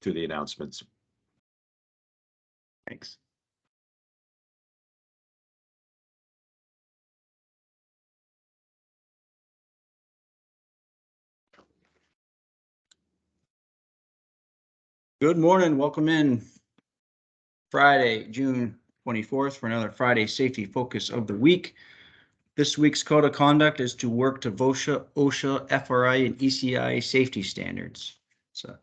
through the announcements. Thanks. Good morning, welcome in Friday, June 24th for another Friday safety focus of the week. This week's code of conduct is to work to OSHA, FRI, and ECI safety standards. So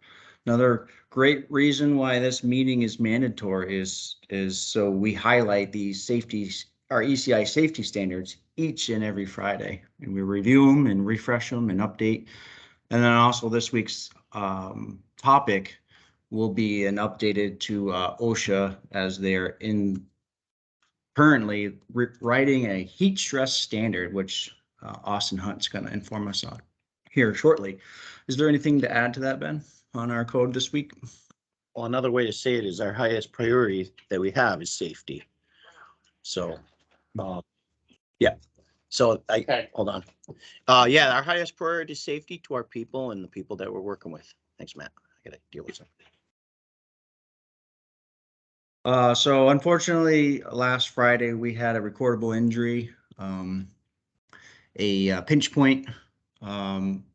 another great reason why this meeting is mandatory is so we highlight these safeties, our ECI safety standards each and every Friday, and we review them and refresh them and update. And then also this week's topic will be an updated to OSHA as they're currently writing a heat stress standard, which Austin Hunt's going to inform us on here shortly. Is there anything to add to that, Ben, on our code this week? Well, another way to say it is our highest priority that we have is safety. So, yeah. So hold on. Yeah, our highest priority is safety to our people and the people that we're working with. Thanks, Matt. I gotta deal with something. So unfortunately, last Friday we had a recordable injury. A pinch point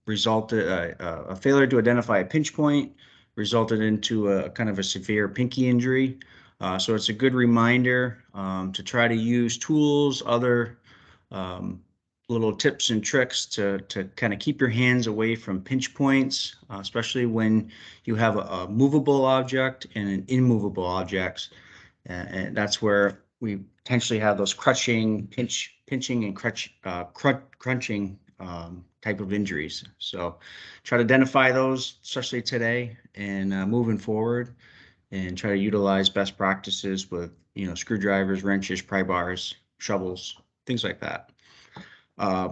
resulted, a failure to identify a pinch point resulted into a kind of a severe pinky injury. So it's a good reminder to try to use tools, other little tips and tricks to kind of keep your hands away from pinch points, especially when you have a movable object and an immovable object. And that's where we potentially have those pinching and crunching type of injuries. So try to identify those, especially today and moving forward, and try to utilize best practices with, screwdrivers, wrenches, pry bars, shovels, things like that.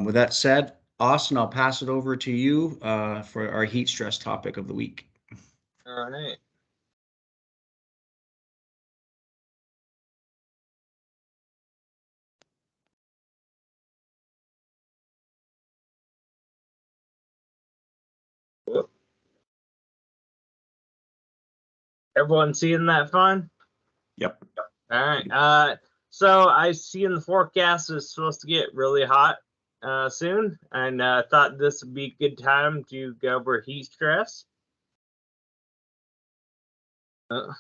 With that said, Austin, I'll pass it over to you for our heat stress topic of the week. All right. Everyone seeing that fine? Yep. All right. So I see in the forecast it's supposed to get really hot soon, and I thought this would be a good time to go over heat stress. There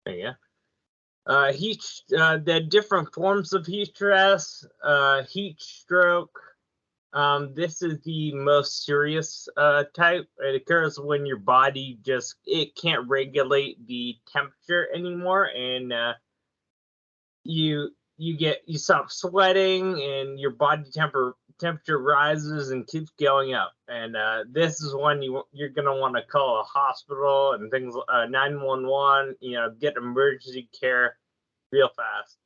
you go. The different forms of heat stress, heat stroke. This is the most serious type. It occurs when your body it can't regulate the temperature anymore, and you stop sweating, and your body temperature rises and keeps going up. And this is when you're gonna want to call a hospital and things, 911. Get emergency care real fast.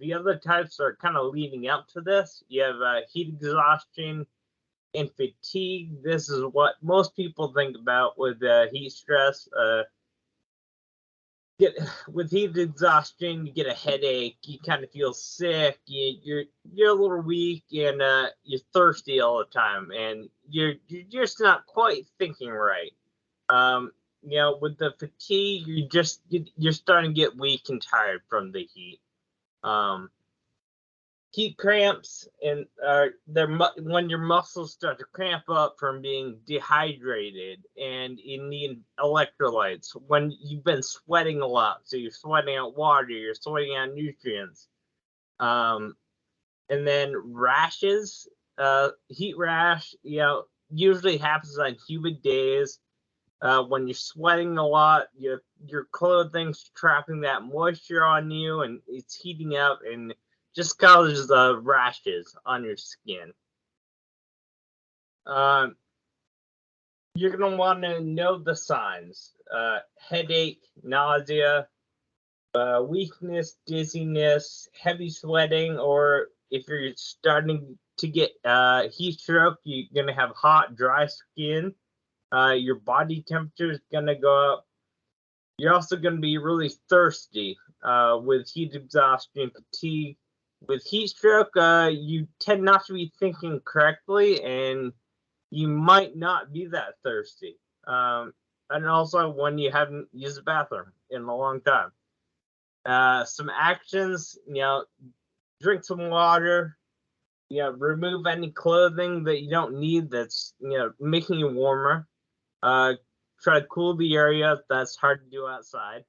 The other types are kind of leading up to this. You have heat exhaustion and fatigue. This is what most people think about with heat stress. With heat exhaustion, you get a headache. You kind of feel sick. You're a little weak, and you're thirsty all the time, and you're just not quite thinking right. With the fatigue, you're starting to get weak and tired from the heat. Heat cramps, and when your muscles start to cramp up from being dehydrated and you need electrolytes. When you've been sweating a lot, so you're sweating out water, you're sweating out nutrients. And then rashes, heat rash, usually happens on humid days. When you're sweating a lot, your clothing's trapping that moisture on you, and it's heating up and just causes rashes on your skin. You're going to want to know the signs: headache, nausea, weakness, dizziness, heavy sweating, or if you're starting to get heat stroke, you're going to have hot, dry skin. Your body temperature is going to go up. You're also going to be really thirsty with heat exhaustion, fatigue. With heat stroke, you tend not to be thinking correctly, and you might not be that thirsty. and also when you haven't used the bathroom in a long time. Some actions, drink some water, remove any clothing that you don't need that's, making you warmer. Try to cool the area. That's hard to do outside.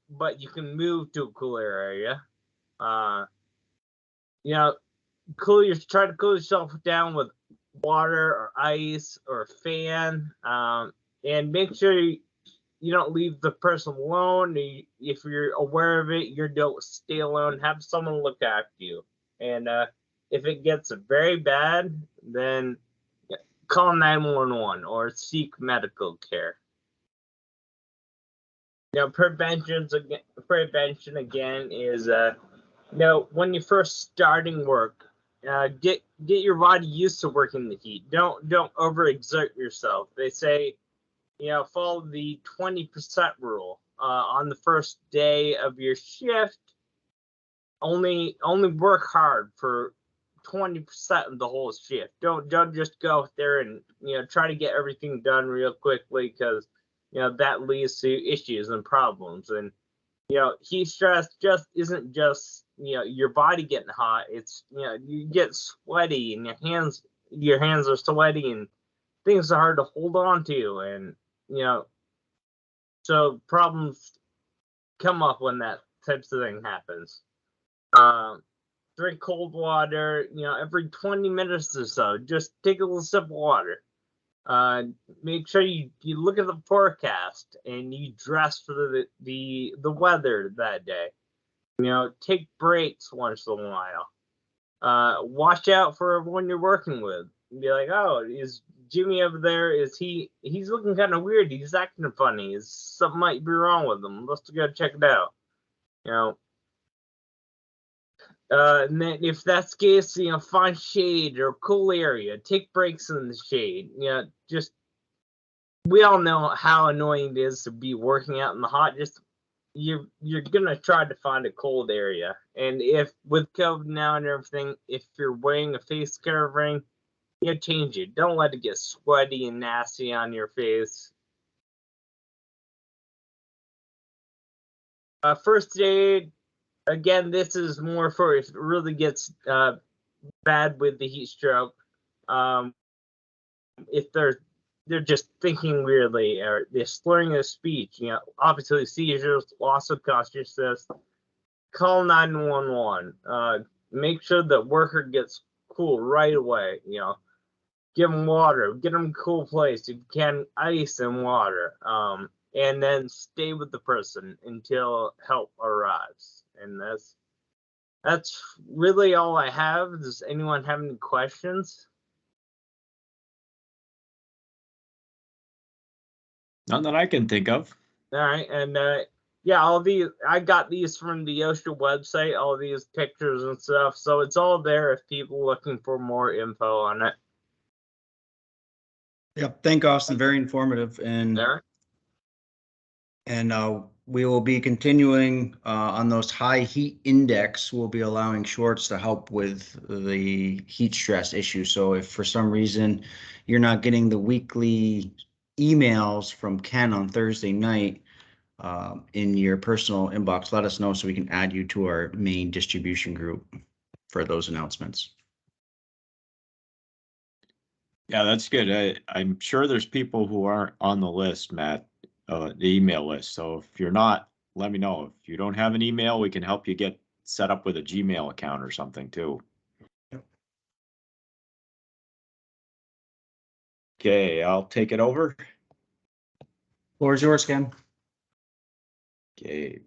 But you can move to a cooler area. Try to cool yourself down with water or ice or a fan, and make sure you don't leave the person alone. If you're aware of it, you don't stay alone. Have someone look after you. And if it gets very bad, then call 911 or seek medical care. Prevention again is when you're first starting work, get your body used to working in the heat. Don't overexert yourself. They say, follow the 20% rule. On the first day of your shift, only work hard for 20% of the whole shift. Don't just go out there and try to get everything done real quickly, because that leads to issues and problems. And heat stress just isn't just your body getting hot. It's you get sweaty and your hands are sweaty and things are hard to hold on to, and so problems come up when that types of thing happens. Drink cold water, every 20 minutes or so. Just take a little sip of water. Make sure you look at the forecast and you dress for the weather that day. Take breaks once in a while. Watch out for everyone you're working with. Be like, oh, is Jimmy over there? He's looking kind of weird. He's acting funny. Something might be wrong with him. Let's go check it out. And then if that's the case, find shade or cool area. Take breaks in the shade. Just, we all know how annoying it is to be working out in the hot. Just you're gonna try to find a cold area. And if with COVID now and everything, if you're wearing a face covering, change it. Don't let it get sweaty and nasty on your face. First aid. Again, this is more for if it really gets bad with the heat stroke. If they're just thinking weirdly, or they're slurring their speech, obviously seizures, loss of consciousness, call 911. Make sure the worker gets cool right away. Give them water, get them a cool place. If you can, ice and water. And then stay with the person until help arrives. And that's really all I have. Does anyone have any questions? None that I can think of. All right, and I got these from the OSHA website, all these pictures and stuff, so it's all there if people are looking for more info on it. Yep. Thank Austin. Very informative. And There. And we will be continuing on those high heat index. We'll be allowing shorts to help with the heat stress issue. So if for some reason you're not getting the weekly emails from Ken on Thursday night in your personal inbox, let us know so we can add you to our main distribution group for those announcements. Yeah, that's good. I'm sure there's people who aren't on the list, Matt. The email list. So if you're not, let me know. If you don't have an email, we can help you get set up with a Gmail account or something too. Yep. Okay, I'll take it over. Floor is yours, Ken. Okay.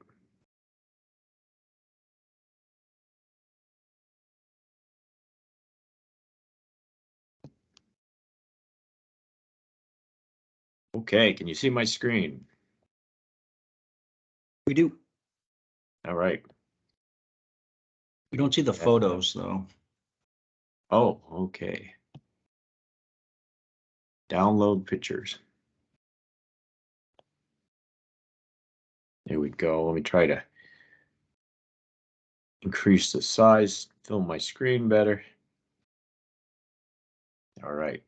Okay, can you see my screen? We do. All right. We don't see the photos though. Oh, okay. Download pictures. There we go. Let me try to increase the size, fill my screen better. All right.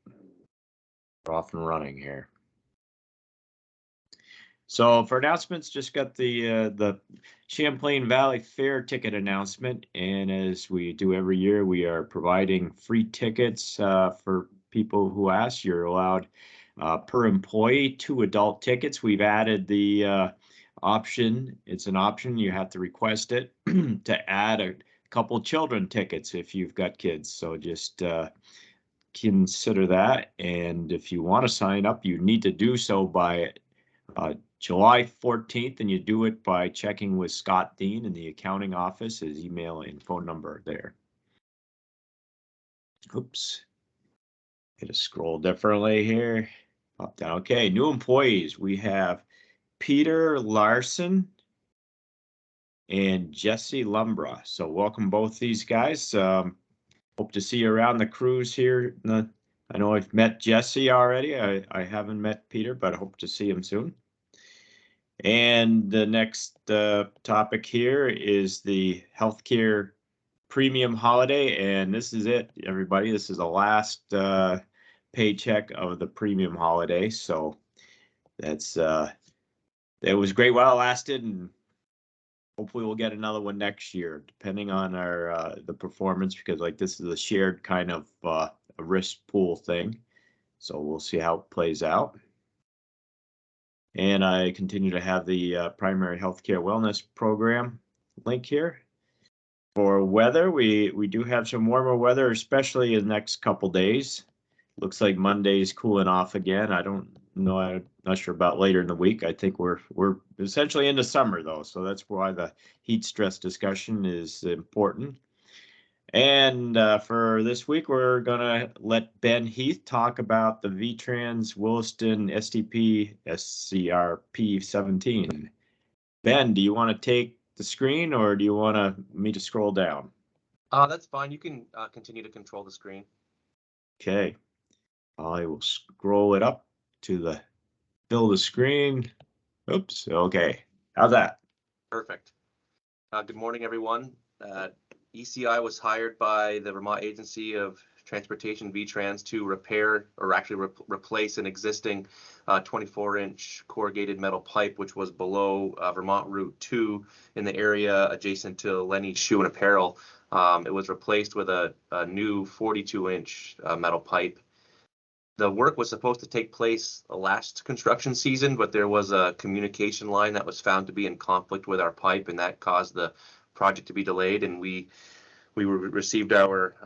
We're off and running here. So for announcements, just got the Champlain Valley Fair ticket announcement, and as we do every year, we are providing free tickets for people who ask. You're allowed per employee 2 adult tickets. We've added the option. It's an option. You have to request it to add a couple children tickets if you've got kids. So just consider that. And if you want to sign up, you need to do so by July 14th, and you do it by checking with Scott Dean in the accounting office, his email and phone number there. Oops. Gotta scroll differently here. Pop down. Okay, new employees. We have Peter Larson and Jesse Lumbra. So welcome both these guys. Hope to see you around the cruise here. I know I've met Jesse already. I haven't met Peter, but I hope to see him soon. And the next topic here is the healthcare premium holiday. And this is it, everybody. This is the last paycheck of the premium holiday. So that's it was great while it lasted, and hopefully we'll get another one next year, depending on our the performance, because like this is a shared kind of a risk pool thing. So we'll see how it plays out. And I continue to have the primary healthcare wellness program link here. For weather, we do have some warmer weather, especially in the next couple days. Looks like Monday's cooling off again. I don't know. I'm not sure about later in the week. I think we're essentially into summer though, so that's why the heat stress discussion is important. And for this week, we're gonna let Ben Heath talk about the VTrans Williston STP SCRP 17. Ben, do you want to take the screen, or do you want me to scroll down? That's fine. You can continue to control the screen. Okay, I will scroll it up to fill the screen. Oops. Okay, how's that? Perfect. Good morning, everyone. ECI was hired by the Vermont Agency of Transportation, VTrans, to repair or actually replace an existing 24-inch corrugated metal pipe, which was below Vermont Route 2 in the area adjacent to Lenny's Shoe and Apparel. It was replaced with a new 42-inch metal pipe. The work was supposed to take place last construction season, but there was a communication line that was found to be in conflict with our pipe, and that caused the project to be delayed. And we received our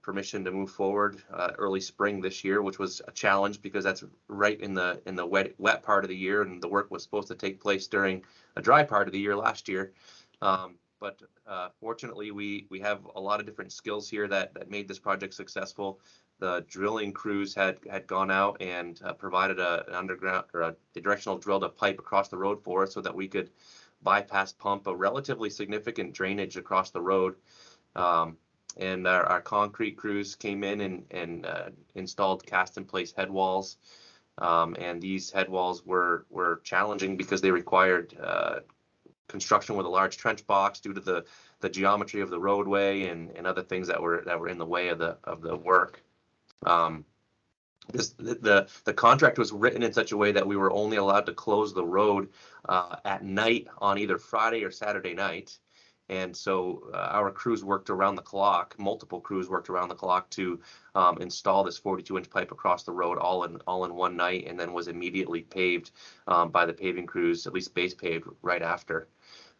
permission to move forward early spring this year, which was a challenge because that's right in the wet part of the year, and the work was supposed to take place during a dry part of the year last year. But fortunately, we have a lot of different skills here that made this project successful. The drilling crews had gone out and provided an underground or a directional drilled a pipe across the road for us so that we could bypass pump a relatively significant drainage across the road. And our concrete crews came in and installed cast in place head walls. And these head walls were challenging because they required construction with a large trench box due to the geometry of the roadway and other things that were in the way of the work. The contract was written in such a way that we were only allowed to close the road at night on either Friday or Saturday night. And so our crews worked around the clock. Multiple crews worked around the clock to install this 42-inch pipe across the road all in one night, and then was immediately paved by the paving crews, at least base paved right after.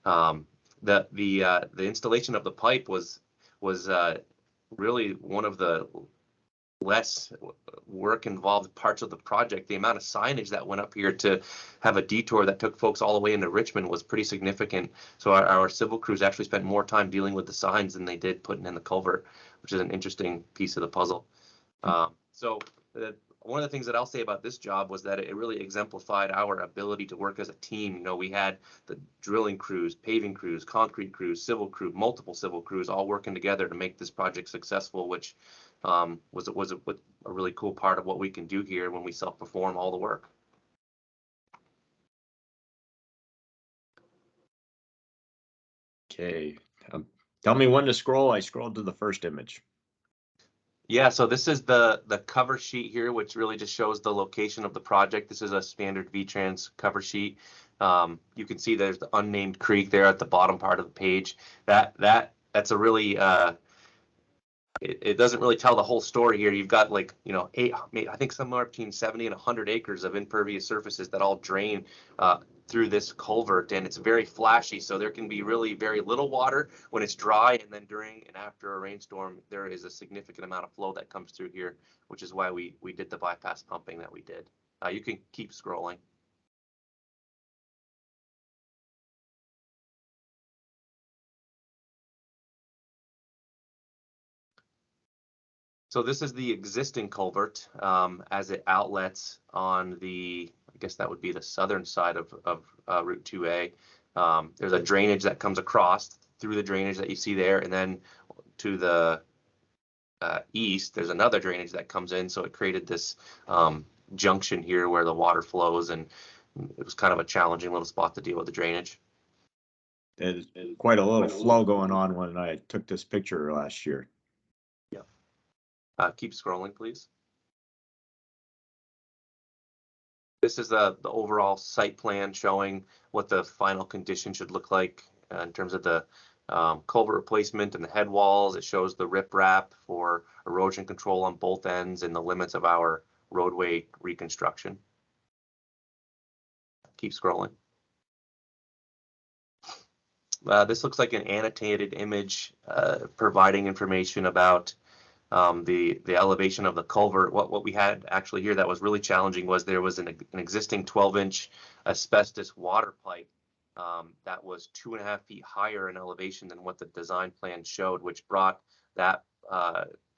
The installation of the pipe was really one of the less work involved parts of the project. The amount of signage that went up here to have a detour that took folks all the way into Richmond was pretty significant. So our civil crews actually spent more time dealing with the signs than they did putting in the culvert, which is an interesting piece of the puzzle. One of the things that I'll say about this job was that it really exemplified our ability to work as a team. You know, we had the drilling crews, paving crews, concrete crews, civil crew, multiple civil crews all working together to make this project successful, which was a really cool part of what we can do here when we self-perform all the work. Okay, tell me when to scroll. I scrolled to the first image. Yeah, so this is the cover sheet here, which really just shows the location of the project. This is a standard VTrans cover sheet. You can see there's the unnamed creek there at the bottom part of the page. That's a really it doesn't really tell the whole story here. You've got like, you know, I think somewhere between 70 and 100 acres of impervious surfaces that all drain through this culvert, and it's very flashy. So there can be really very little water when it's dry, and then during and after a rainstorm, there is a significant amount of flow that comes through here, which is why we did the bypass pumping that we did. You can keep scrolling. So this is the existing culvert as it outlets on the, I guess that would be the southern side of Route 2A. There's a drainage that comes across through the drainage that you see there, and then to the east, there's another drainage that comes in. So it created this junction here where the water flows, and it was kind of a challenging little spot to deal with the drainage. There's quite a little flow going on when I took this picture last year. Keep scrolling, please. This is the overall site plan showing what the final condition should look like in terms of the culvert replacement and the head walls. It shows the riprap for erosion control on both ends and the limits of our roadway reconstruction. Keep scrolling. This looks like an annotated image providing information about the elevation of the culvert. What we had actually here that was really challenging was there was an existing 12-inch asbestos water pipe that was 2.5 feet higher in elevation than what the design plan showed, which brought that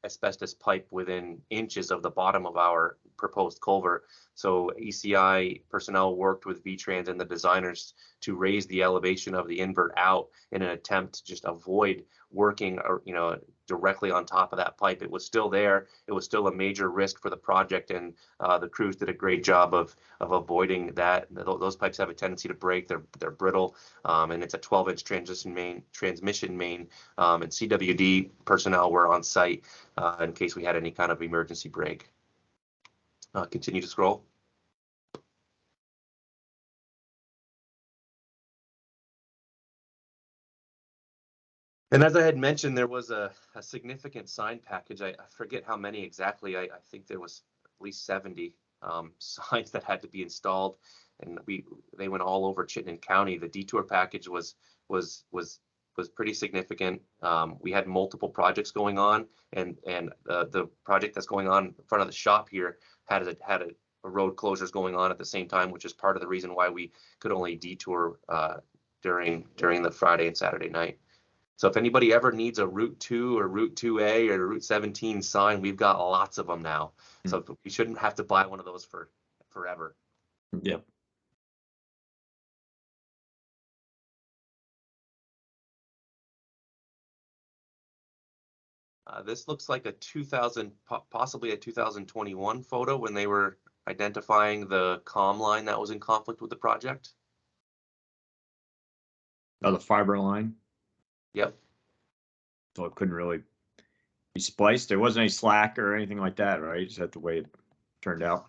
asbestos pipe within inches of the bottom of our proposed culvert. So ECI personnel worked with VTrans and the designers to raise the elevation of the invert out in an attempt to just avoid working, or, you know, directly on top of that pipe. It was still there. It was still a major risk for the project, and the crews did a great job of avoiding that. Those pipes have a tendency to break. They're brittle, and it's a 12-inch transmission main. And CWD personnel were on site in case we had any kind of emergency break. Continue to scroll. And as I had mentioned, there was a significant sign package. I forget how many exactly. I think there was at least 70 signs that had to be installed, and they went all over Chittenden County. The detour package was pretty significant. We had multiple projects going on, and the project that's going on in front of the shop here had a road closures going on at the same time, which is part of the reason why we could only detour during the Friday and Saturday night. So if anybody ever needs a Route 2 or Route 2A or Route 17 sign, we've got lots of them now. So we shouldn't have to buy one of those for forever. Yep. This looks like a possibly a 2021 photo when they were identifying the comm line that was in conflict with the project. Oh, the fiber line. Yep. So it couldn't really be spliced. There wasn't any slack or anything like that, right? Is that the way it turned out?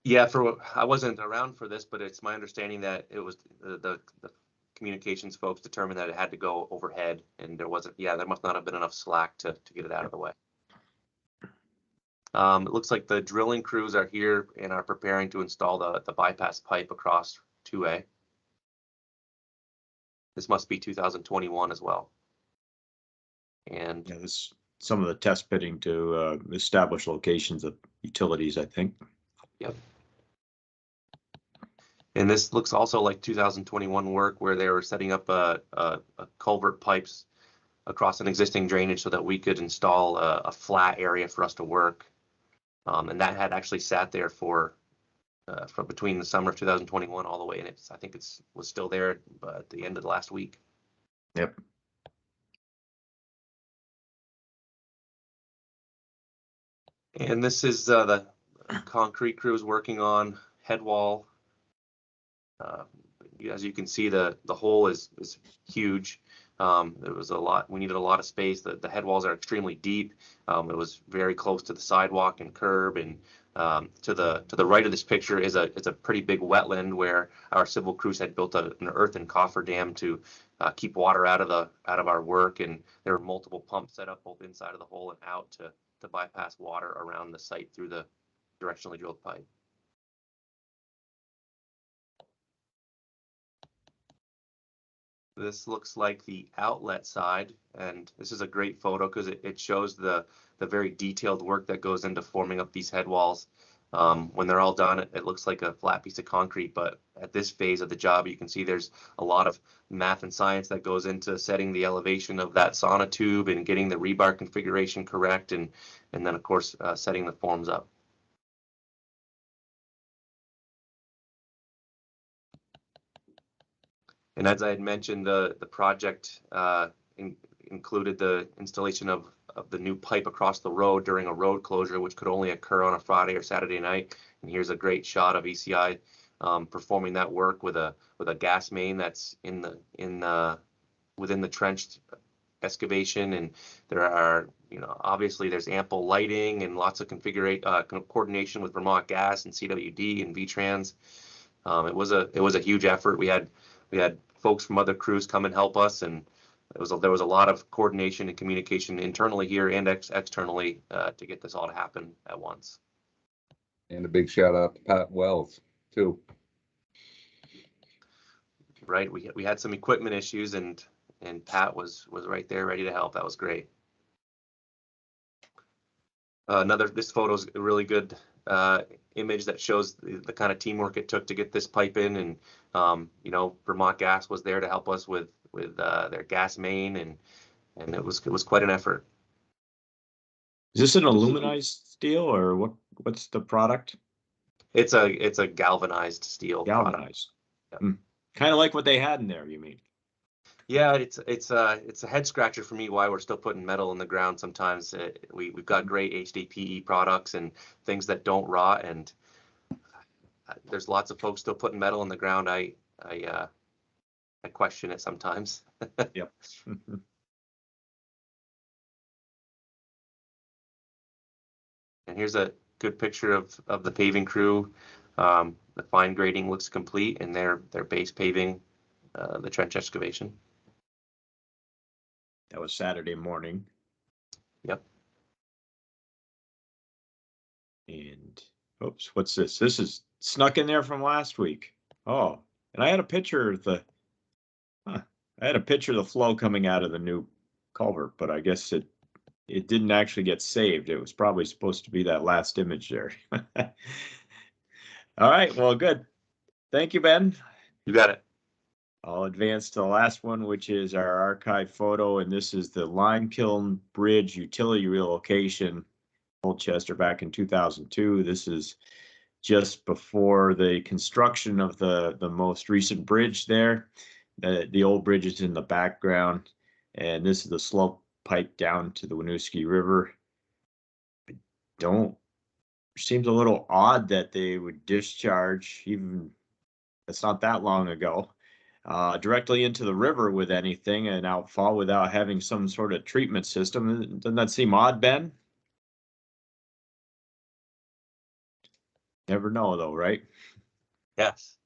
Yeah, I wasn't around for this, but it's my understanding that it was the communications folks determined that it had to go overhead, and there must not have been enough slack to get it out of the way. It looks like the drilling crews are here and are preparing to install the bypass pipe across 2A. This must be 2021 as well. And yeah, this some of the test pitting to establish locations of utilities, I think. Yep. And this looks also like 2021 work where they were setting up a culvert pipes across an existing drainage so that we could install a flat area for us to work. And that had actually sat there for between the summer of 2021 all the way, and I think it was still there at the end of the last week. Yep. And this is the concrete crews working on head wall. As you can see, the hole is huge. There was a lot, we needed a lot of space. The head walls are extremely deep. It was very close to the sidewalk and curb, and to the right of this picture is a pretty big wetland where our civil crews had built an earthen cofferdam to keep water out of our work, and there were multiple pumps set up both inside of the hole and out to bypass water around the site through the directionally drilled pipe. This looks like the outlet side, and this is a great photo because it shows the very detailed work that goes into forming up these head walls. When they're all done, it looks like a flat piece of concrete, but at this phase of the job, you can see there's a lot of math and science that goes into setting the elevation of that sonotube and getting the rebar configuration correct, and then of course setting the forms up. And as I had mentioned, the project included the installation of the new pipe across the road during a road closure, which could only occur on a Friday or Saturday night. And here's a great shot of ECI performing that work with a gas main that's within the trenched excavation. And there are, obviously there's ample lighting and lots of coordination with Vermont Gas and CWD and VTrans. It was a huge effort. We had folks from other crews come and help us, and there was a lot of coordination and communication internally here and externally to get this all to happen at once. And a big shout out to Pat Wells too. Right, we had some equipment issues, and Pat was right there ready to help. That was great. This photo is a really good image that shows the kind of teamwork it took to get this pipe in, and Vermont Gas was there to help us with their gas main, and it was quite an effort. Is this an aluminized steel, or what's the product? It's a galvanized steel. Galvanized. Kind of like what they had in there, you mean? Yeah, it's a head scratcher for me why we're still putting metal in the ground sometimes. We've got great HDPE products and things that don't rot, and there's lots of folks still putting metal in the ground. I question it sometimes. Yep. And here's a good picture of the paving crew. The fine grading looks complete, and they're base paving the trench excavation. That was Saturday morning. Yep. And oops, what's this? This is snuck in there from last week. Oh, and I had a picture of the flow coming out of the new culvert, but I guess it didn't actually get saved. It was probably supposed to be that last image there. All right, well, good. Thank you, Ben. You got it. I'll advance to the last one, which is our archive photo, and this is the Limekiln Bridge utility relocation, Colchester, back in 2002. This is just before the construction of the most recent bridge there. The old bridge is in the background, and this is the slope pipe down to the Winooski River. Seems a little odd that they would discharge, even it's not that long ago, directly into the river with anything and outfall without having some sort of treatment system. Doesn't that seem odd, Ben? Never know though, right? Yes.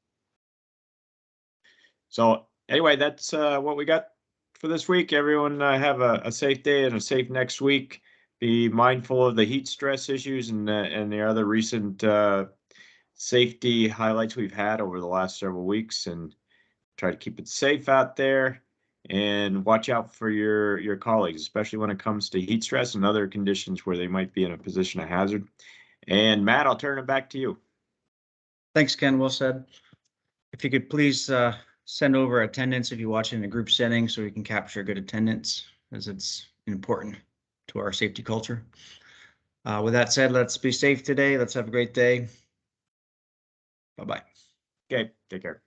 So anyway, that's what we got for this week. Everyone have a safe day and a safe next week. Be mindful of the heat stress issues and the other recent safety highlights we've had over the last several weeks, and try to keep it safe out there, and watch out for your colleagues, especially when it comes to heat stress and other conditions where they might be in a position of hazard. And Matt, I'll turn it back to you. Thanks, Ken. Well said. If you could please send over attendance if you watch in a group setting so we can capture good attendance, as it's important to our safety culture. With that said, let's be safe today. Let's have a great day. Bye-bye. Okay, take care.